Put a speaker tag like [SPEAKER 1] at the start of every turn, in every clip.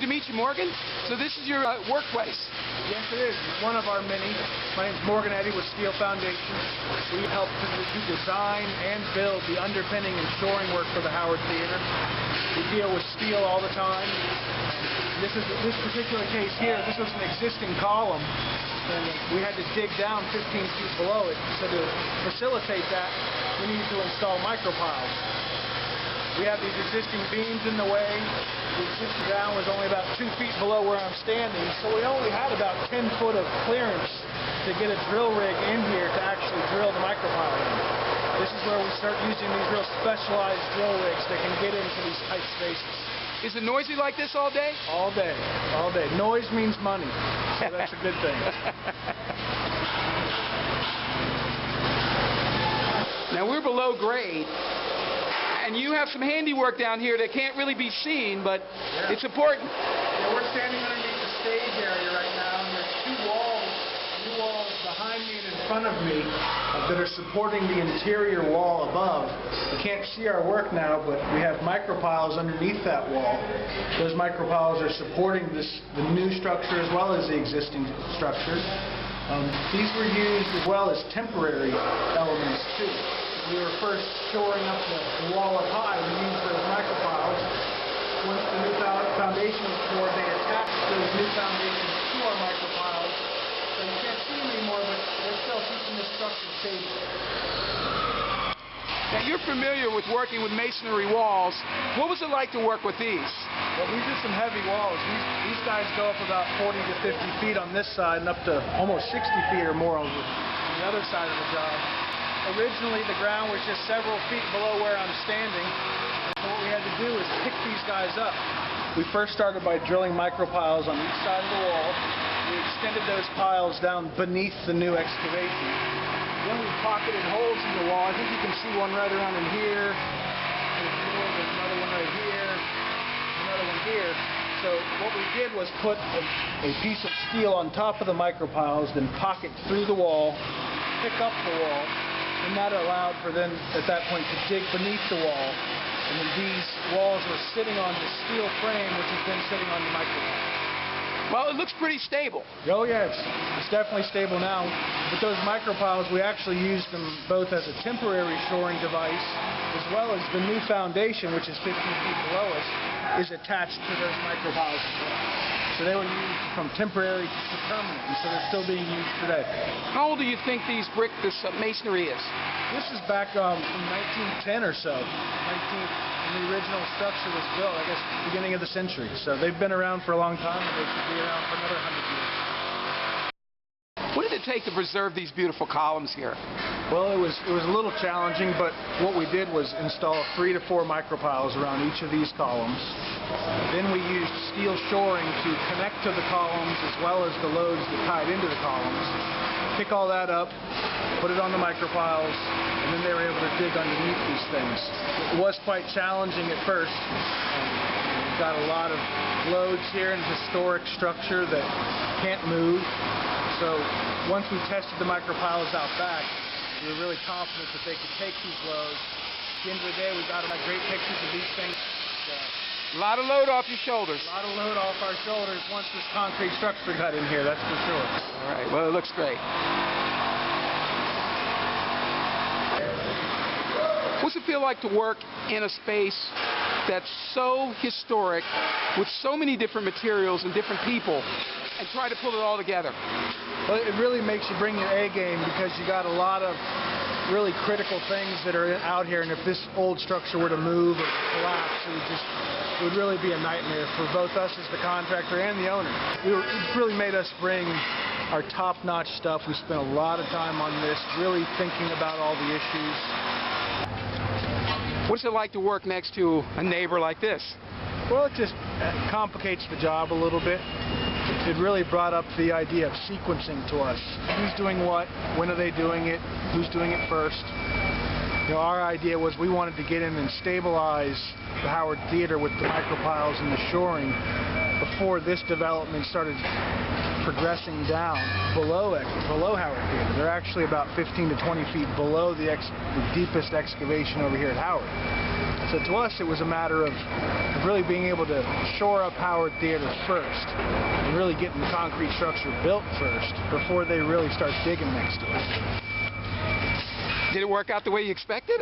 [SPEAKER 1] to meet you, Morgan. So this is your workplace.
[SPEAKER 2] Yes, it is. It's one of our many. My name is Morgan Eddy with Steele Foundation. We help to design and build the underpinning and shoring work for the Howard Theater. We deal with steel all the time. This particular case here, this was an existing column, and we had to dig down 15 feet below it. So to facilitate that, we needed to install micropiles. We have these existing beams in the way. The existing ground was only about 2 feet below where I'm standing, so we only had about 10 foot of clearance to get a drill rig in here to actually drill the micropile in. This is where we start using these real specialized drill rigs that can get into these tight spaces.
[SPEAKER 1] Is it noisy like this all day?
[SPEAKER 2] All day, all day. Noise means money, so that's a good thing.
[SPEAKER 1] Now we're below grade, and you have some handiwork down here that can't really be seen, but it's important.
[SPEAKER 2] Yeah, we're standing underneath the stage area right now, and there's two walls behind me and in front of me that are supporting the interior wall above. You can't see our work now, but we have micropiles underneath that wall. Those micropiles are supporting the new structure as well as the existing structure. These were used as well as temporary elements too. We were first shoring up the wall up high. We used those micropiles. Once the new foundation was poured, they attached those new foundations to our micropiles. So you can't see them anymore, but they're still keeping the structure stable.
[SPEAKER 1] Now you're familiar with working with masonry walls. What was it like to work with these?
[SPEAKER 2] Well, these are some heavy walls. These guys go up about 40 to 50 feet on this side and up to almost 60 feet or more on the other side of the job. Originally, the ground was just several feet below where I'm standing. So what we had to do is pick these guys up. We first started by drilling micropiles on each side of the wall. We extended those piles down beneath the new excavation. Then we pocketed holes in the wall. I think you can see one right around in here. There's another one right here. Another one here. So what we did was put a piece of steel on top of the micropiles, then pocket through the wall, pick up the wall, and that allowed for them at that point to dig beneath the wall. And then these walls were sitting on the steel frame, which has been sitting on the micropile.
[SPEAKER 1] Well, it looks pretty stable.
[SPEAKER 2] Oh yeah, it's definitely stable now. With those micropiles, we actually used them both as a temporary shoring device, as well as the new foundation, which is 15 feet below us, is attached to those micropiles as well. So they were used from temporary to permanent, and so they're still being used today.
[SPEAKER 1] How old do you think this masonry is?
[SPEAKER 2] This is back from 1910 or so. When the original structure was built, I guess, beginning of the century. So they've been around for a long time, and they should be around for another 100 years.
[SPEAKER 1] What did it take to preserve these beautiful columns here?
[SPEAKER 2] Well, it was a little challenging, but what we did was install 3 to 4 micropiles around each of these columns. Then we used steel shoring to connect to the columns as well as the loads that tied into the columns. Pick all that up, put it on the micropiles, and then they were able to dig underneath these things. It was quite challenging at first. We've got a lot of loads here in historic structure that can't move. So once we tested the micropiles out back, we were really confident that they could take these loads. At the end of the day, we got great pictures of these things.
[SPEAKER 1] A lot of load off your shoulders.
[SPEAKER 2] A lot of load off our shoulders once this concrete structure got in here, that's for sure.
[SPEAKER 1] All right, well, it looks great. What's it feel like to work in a space that's so historic, with so many different materials and different people, and try to pull it all together?
[SPEAKER 2] Well, it really makes you bring your A game, because you got a lot of really critical things that are out here, and if this old structure were to move or collapse, it would really be a nightmare for both us as the contractor and the owner. It really made us bring our top-notch stuff. We spent a lot of time on this, really thinking about all the issues.
[SPEAKER 1] What's it like to work next to a neighbor like this?
[SPEAKER 2] Well, it just complicates the job a little bit. It really brought up the idea of sequencing to us. Who's doing what? When are they doing it? Who's doing it first? You know, our idea was we wanted to get in and stabilize the Howard Theater with the micropiles and the shoring before this development started progressing down below Howard Theater. They're actually about 15 to 20 feet below the deepest excavation over here at Howard. So to us, it was a matter of really being able to shore up Howard Theater first, and really getting the concrete structure built first before they really start digging next to it.
[SPEAKER 1] Did it work out the way you expected?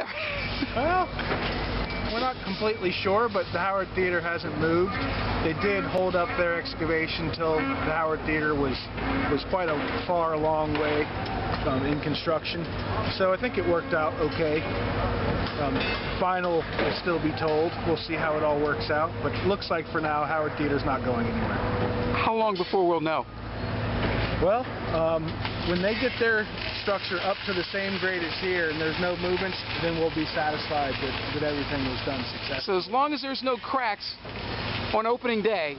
[SPEAKER 2] Well, we're not completely sure, but the Howard Theater hasn't moved. They did hold up their excavation till the Howard Theater was quite a far long way in construction. So I think it worked out okay. Final will still be told. We'll see how it all works out. But it looks like for now, Howard Theater's not going anywhere.
[SPEAKER 1] How long before we'll know?
[SPEAKER 2] Well, when they get their structure up to the same grade as here and there's no movements, then we'll be satisfied that everything was done successfully.
[SPEAKER 1] So as long as there's no cracks on opening day,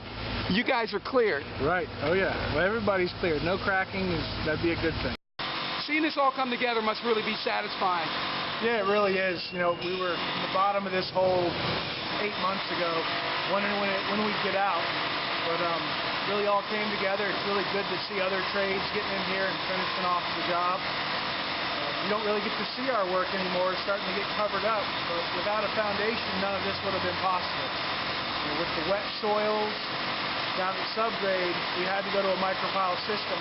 [SPEAKER 1] you guys are cleared.
[SPEAKER 2] Right. Oh, yeah. Well, everybody's cleared. No cracking, that'd be a good thing.
[SPEAKER 1] Seeing this all come together must really be satisfying.
[SPEAKER 2] Yeah, it really is. You know, we were in the bottom of this hole 8 months ago, wondering when we'd get out. But really all came together. It's really good to see other trades getting in here and finishing off the job. You don't really get to see our work anymore. It's starting to get covered up. But without a foundation, none of this would have been possible. You know, with the wet soils down at subgrade, we had to go to a micropile system,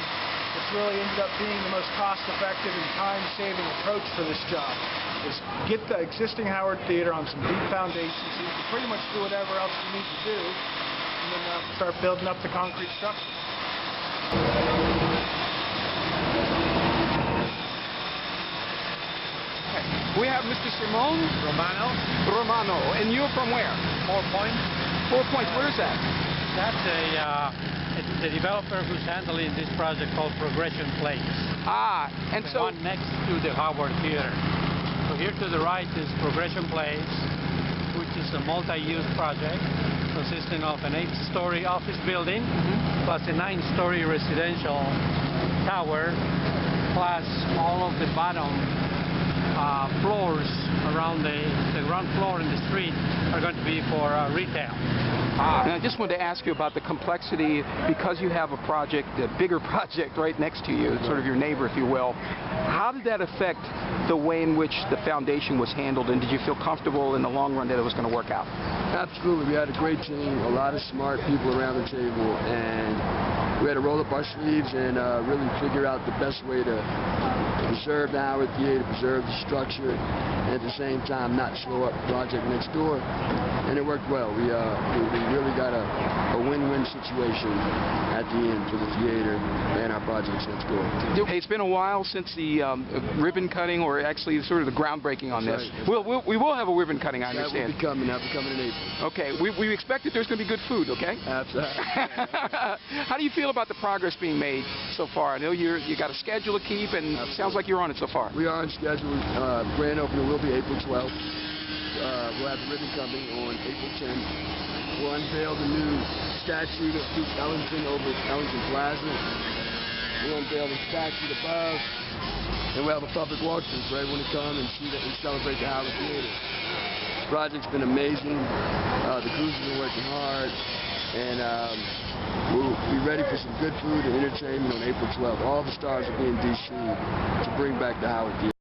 [SPEAKER 2] which really ended up being the most cost-effective and time-saving approach for this job. Is get the existing Howard Theater on some deep foundations so you can pretty much do whatever else you need to do, and then start building up the concrete structure.
[SPEAKER 1] Okay. We have Mr. Simone Romano, and you're from where?
[SPEAKER 3] 4 Points.
[SPEAKER 1] 4 Points. Where is that?
[SPEAKER 3] That's it's the developer who's handling this project called Progression Place.
[SPEAKER 1] Ah, and
[SPEAKER 3] The
[SPEAKER 1] so
[SPEAKER 3] one next to the Howard Theater. So here to the right is Progression Place, which is a multi-use project consisting of an 8-story office building plus a 9-story residential tower, plus all of the bottom floors around the ground floor in the street are going to be for retail.
[SPEAKER 1] And I just wanted to ask you about the complexity, because you have a project, a bigger project right next to you, sort of your neighbor, if you will. How did that affect the way in which the foundation was handled, and did you feel comfortable in the long run that it was going to work out?
[SPEAKER 4] Absolutely. We had a great team, a lot of smart people around the table, and we had to roll up our sleeves and really figure out the best way to preserve the Howard Theater, preserve the structure, and at the same time not slow up the project next door. And it worked well. We really got a win-win situation at the end for the theater and our projects next door.
[SPEAKER 1] Hey, it's been a while since the ribbon cutting, or actually sort of the groundbreaking on this.
[SPEAKER 4] Right.
[SPEAKER 1] We will have a ribbon cutting, I understand.
[SPEAKER 4] That will be coming in April.
[SPEAKER 1] Okay, we expect that there's going to be good food, okay?
[SPEAKER 4] Absolutely.
[SPEAKER 1] How do you feel about the progress being made so far? I know you got a schedule to keep, and it sounds like you're on it so far.
[SPEAKER 4] We are on schedule. Grand opening will be April 12th. We'll have the ribbon cutting on April 10th. We'll unveil the new statue of Duke Ellington over at Ellington Plaza. We'll unveil the statue above, and we'll have a public walkthrough for everyone to come and see that and celebrate the Howard Theater. This project's been amazing. The crews have been working hard, and we'll be ready for some good food and entertainment on April 12th. All the stars will be in D.C. to bring back the Howard Theater.